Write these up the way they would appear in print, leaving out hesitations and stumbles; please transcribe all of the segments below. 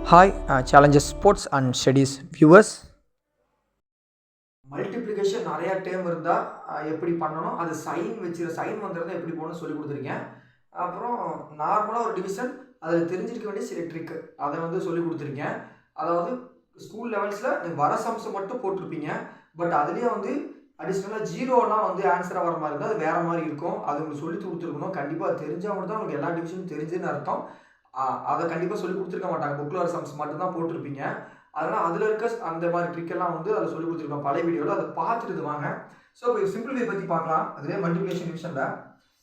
Hi, Challenges Sports and Studies viewers. Multiplication நிறையா dam இருந்தால் எப்படி பண்ணணும், அது சைன் சைன் வந்துருந்தால் எப்படி போகணும்னு சொல்லி கொடுத்துருக்கேன். அப்புறம் நார்மலாக ஒரு டிவிஷன் அதில் தெரிஞ்சிருக்க வேண்டிய சில ட்ரிக்கு அதை சொல்லி கொடுத்துருக்கேன். அதாவது ஸ்கூல் லெவல்ஸில் வர சம்ஸை மட்டும் போட்டிருப்பீங்க. பட் அதுலேயே அடிஷ்னலாக ஜீரோலாம் ஆன்சராக வர மாதிரி இருந்தால் அது வேறு மாதிரி இருக்கும். அது உங்களுக்கு சொல்லி கொடுத்துருக்கணும். கண்டிப்பாக அது தெரிஞ்சால் மட்டும் தான் உங்களுக்கு எல்லா டிவிஷனும் தெரிஞ்சுன்னு அர்த்தம். அதை கண்டிப்பாக சொல்லி கொடுத்துருக்க மாட்டாங்க. புக்கில் வர சம்ஸ் மட்டும்தான் போட்டிருப்பீங்க. அதனால் அதில் இருக்க அந்த மாதிரி ட்ரிக்கெல்லாம் அதில் சொல்லி கொடுத்துருக்கோம் பழைய வீடியோவில். அதை பார்த்துட்டு வாங்க. ஸோ இப்போ சிம்பிள் வே பற்றி பார்க்கலாம். அதுலேயே மல்டிப்ளிகேஷன் டிவிஷனில்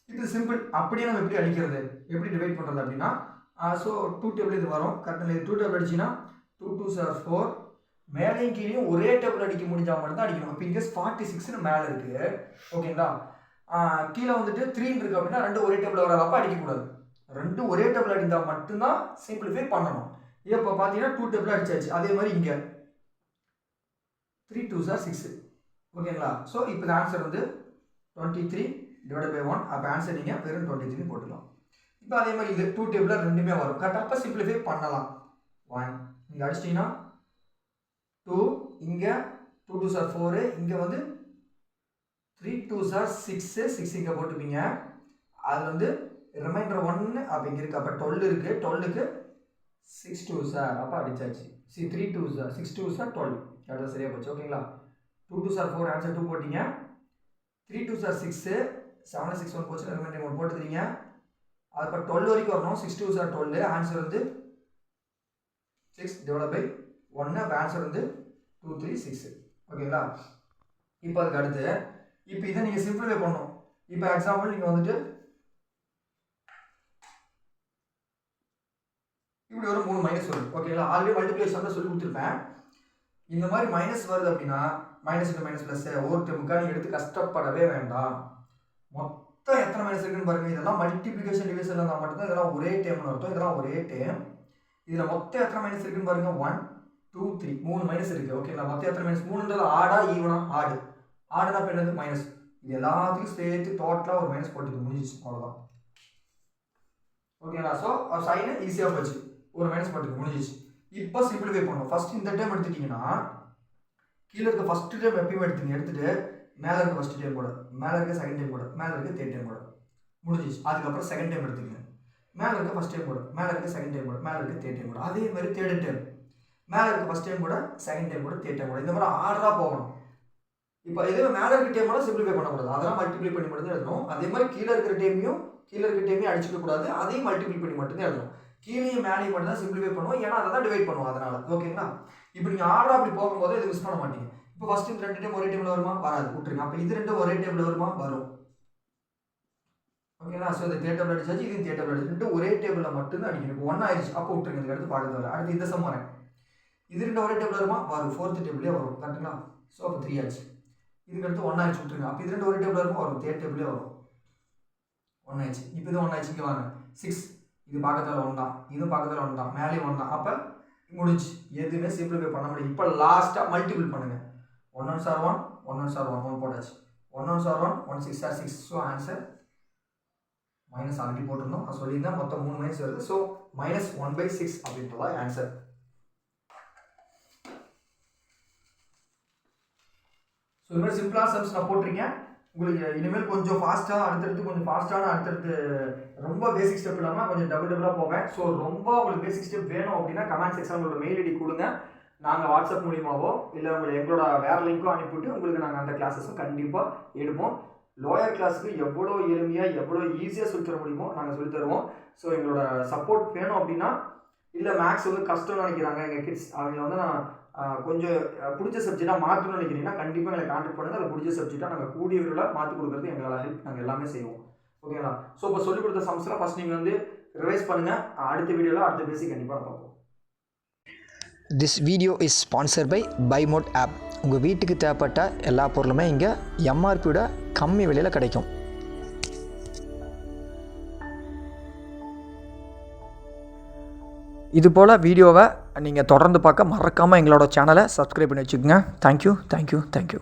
இது சிம்பிள். அப்படியே நம்ம எப்படி அடிக்கிறது, எப்படி டிவைட் பண்ணுறது அப்படின்னா, ஸோ 2 டேபிள் இது வரும். கரெக்டாக இது 2 டேபிள் அடிச்சிங்கன்னா 2 2s are 4. மேலேயும் கீழேயும் ஒரே டேபிள் அடிக்க முடிஞ்சால் மட்டும்தான் அடிக்கணும். இப்போ இங்கே 46ன்னு மேலே இருக்குது. ஓகேங்களா? கீழே 3 இருக்குது அப்படின்னா 2 ஒரே டேபிள் வராதப்போ அடிக்கக்கூடாது. 2 ஒரே டேபிள் அடிந்தால் மட்டும்தான் சிம்பிளிஃபை பண்ணணும். இப்போ பார்த்தீங்கன்னா 2 டேபிள் அடிச்சாச்சு. அதே மாதிரி இங்கே 3 2s are 6. ஓகேங்களா? ஸோ இப்போ இந்த ஆன்சர் 23 / 1. அப்போ ஆன்சர் நீங்கள் வெறும் 23 போட்டுக்கலாம். இப்போ அதே மாதிரி இது 2 டேபிளில் ரெண்டுமே வரும். கரெக்டாக அப்போ சிம்பிளிஃபை பண்ணலாம். 1 இங்கே அடிச்சிட்டிங்கன்னா 2, இங்கே 2 2s are 4, இங்கே 3 2s are 6, 6 இங்கே போட்டுப்பீங்க. அது ரிமைண்டர் 1 அப்போ இங்கே இருக்குது. அப்போ 12 இருக்குது. 12க்கு 6 2s are அப்போ அடிச்சாச்சு. 3 2s are 6 2s are 12. அவ்வளோ சரியாக போச்சு. ஓகேங்களா? 2 2s are 4 ஆன்சர் 2 போட்டிங்க. 3 2s are 6, 7 6 1 போச்சு. ரிமைண்டர் 1 போட்டுக்கிறீங்க. அது இப்போ 12 வரைக்கும் வரணும். 6 2s are 12. ஆன்சர் 6 / 1. அப்போ ஆன்சர் 2 3 6. ஓகேங்களா? இப்போ அதுக்கு அடுத்து இப்போ இதை நீங்கள் சிம்பிளிஃபை பண்ணணும். இப்போ எக்ஸாம்பிள் நீங்கள் இப்படி ஒரு 3 மைனஸ் வருது. ஓகேங்களா? ஆல்ரெடி மல்டிப்ளிகேஷன் தான் சொல்லி கொடுத்துருப்பேன். இந்த மாதிரி மைனஸ் வருது அப்படின்னா மைனஸ் இன்ட்டு மைனஸ் ப்ளஸ் ஒரு டேமுக்காக நீங்கள் எடுத்து கஷ்டப்படவே வேண்டாம். மொத்தம் எத்தனை மைனஸ் இருக்குன்னு பாருங்கள். இதெல்லாம் மல்டிப்ளிகேஷன் டிவிஷன் இருந்தால் மட்டும்தான் இதெல்லாம் ஒரே டேம்னு அர்த்தம். இதெல்லாம் ஒரே டேம். இதில் மொத்தம் எத்தனை மைனஸ் இருக்குன்னு பாருங்கள். 1 2 3 3 மைனஸ் இருக்குது. ஓகேங்களா? மொத்தம் எத்தனை மைனஸ் 3ன்றது ஆடா ஈவனா? ஆடுனா இப்போ என்னது மைனஸ். இது எல்லாத்துக்கும் சேர்த்து டோட்டலாக ஒரு மைனஸ் போட்டுக்கு முடிஞ்சிச்சு. அவ்வளோதான். ஓகேங்களா? ஸோ சைனு ஈஸியாக போச்சு. ஒரு மைனஸ் போட்டுக்கு முடிஞ்சிச்சு. இப்போ சிம்பிளிஃபை பண்ணணும். ஃபஸ்ட் இந்த டைம் எடுத்துட்டிங்கன்னா கீழே இருக்க ஃபஸ்ட்டு டைம் எப்பயுமே எடுத்துட்டு மேலே இருக்க ஃபஸ்ட்டு டைம் கூட, மேலே இருக்க செகண்ட் டைம் கூட, மேலே இருக்க தேர்ட் டைம் கூட முடிஞ்சிச்சு. அதுக்கப்புறம் செகண்ட் டைம் எடுத்துக்கங்க. மேலே இருக்க ஃபஸ்ட் டைம் கூட, மேலே இருக்க செகண்ட் டைம் கூட, மேலே இருக்க தேர்ட் டைம் கூட. அதே மாதிரி தேர்ட் டைம் மேலே இருக்க ஃபஸ்ட் டைம் கூட, செகண்ட் டைம் கூட, தேர்ட் டைம் கூட. இந்த மாதிரி ஆர்டராக போகணும். இப்போ எதுவுமே மேலே இருக்க டைமோட சிம்பிளிஃபை பண்ணக்கூடாது. அதெல்லாம் மல்டிப்ளை பண்ணி மட்டும்தான் எழுதணும். அதே மாதிரி கீழே இருக்க டைமையும் அடிச்சுக்க கூடாது. அதையும் மல்டிப்ளை பண்ணி மட்டும்தான் எழுதணும். கீழேயும் மேலேயும் மட்டும் தான் சிம்பிளிஃபை பண்ணுவோம். ஏன்னா அதை தான் டிவைட் பண்ணுவோம். அதனால ஓகேங்களா? இப்போ நீங்கள் ஆர்டராக அப்படி போகும்போது இது மிஸ் பண்ண மாட்டீங்க. இப்போ ஃபஸ்ட்டு இந்த 2 டைம் ஒரே டேபிள் வருமா? வராது. விட்டுருங்க. அப்போ இது 2 ஒரே டேபிள் வருமா? வரும். ஓகேங்களா? ஸோ இந்த தேர்ட் டேபிள் அடிச்சாச்சு, இது தேர்ட் டேபிள் அடிச்சு ஒரே டேபிளில் மட்டும்தான் அடிக்கணும். இப்போ 1 ஆயிடுச்சு. அப்போ விட்டுருங்க. இதுக்கு அடுத்து பார்க்கறது வர அடுத்து இந்த சம் வரேன். இது 2 ஒரே டேபிள் வருமா? வரும். 4th டேபிளே வரும். கரெக்டுங்களா? ஸோ அப்போ 3 ஆச்சு. இதுக்கு அடுத்து 1 ஆயிடுச்சு. விட்டுருங்க. அப்போ இது 2 ஒரே டேபிள் வருமா? வரும். தேர்ட் டேபிளே வரும். 1 ஆயிடுச்சு. இப்போ இது 1 ஆயிடுச்சு. இங்கே வாங்க 6. இது பக்கத்தில் 1 தான், இது பக்கத்தில் 1 தான், மேலே 1 தான். அப்போ முடிஞ்சு எதுவுமே சிம்பிளிஃபை பண்ண முடியும். இப்போ லாஸ்ட்டாக மல்டிபிள் பண்ணுங்கள். 1 1s are 1, 1 1s are 1, 1 போட்டாச்சு. 1 1s are 1, 1 6 are 6. So answer minus already போட்டிருந்தோம். அது சொல்லியிருந்தேன். மொத்தம் 3 மைனஸ் வருது. ஸோ -1/6 அப்படின்றதா ஆன்சர். ஸோ இது மாதிரி சிம்பிளான சம்ஸ் நான் போட்டிருக்கேன். உங்களுக்கு இனிமேல் கொஞ்சம் ஃபாஸ்ட்டாக அடுத்தடுத்து ரொம்ப பேசிக் ஸ்டெப் இல்லாமல் கொஞ்சம் டபுளாக போவேன். ஸோ ரொம்ப உங்களுக்கு பேசிக் ஸ்டெப் வேணும் அப்படின்னா கமெண்ட் செக்ஷன் உங்களோட மெயில் ஐடி கொடுங்க. நாங்கள் வாட்ஸ்அப் மூலியமாவோ இல்லை எங்களோட வேறு லிங்க்கோ அனுப்பிவிட்டு உங்களுக்கு நாங்கள் அந்த கிளாஸஸும் கண்டிப்பாக எடுப்போம். லோயர் கிளாஸுக்கு எவ்வளோ எளிமையாக எவ்வளோ ஈஸியாக சொல்லித்தர முடியுமோ நாங்கள் சொல்லித்தருவோம். ஸோ எங்களோட சப்போர்ட் வேணும் அப்படின்னா, இல்லை மேக்ஸ் கஷ்டம்னு நினைக்கிறாங்க எங்கள் கிட்ஸ், அவங்கள நான் கொஞ்சம் பிடிச்ச சப்ஜெக்டாக மாற்றணும்னு நினைக்கிறீங்கன்னா கண்டிப்பாக எங்களை கான்டாக்ட் பண்ணுங்கள். அதை பிடிச்ச சப்ஜெக்டாக நாங்கள் கூடிய விரைவில் மாற்றி கொடுக்குறது எங்களால் ஹெல்ப். நாங்கள் எல்லாமே செய்வோம். ஓகேங்களா? ஸோ இப்போ சொல்லிக் கொடுத்த சம்ஸ்லாம் ஃபஸ்ட் நீங்கள் ரிவைஸ் பண்ணுங்கள். அடுத்த வீடியோவில் அடுத்த பேசிக் கண்டிப்பாக பார்ப்போம். This video is sponsored by பைமோட் ஆப். உங்கள் வீட்டுக்கு தேவைப்பட்ட எல்லா பொருளுமே இங்கே எம்ஆர்பியோட கம்மி விலையில் கிடைக்கும். இது போல் வீடியோவை நீங்கள் தொடர்ந்து பார்க்க மறக்காமல் எங்களோட சேனலை சப்ஸ்கிரைப் பண்ணி வச்சுக்கோங்க. தேங்க்யூ.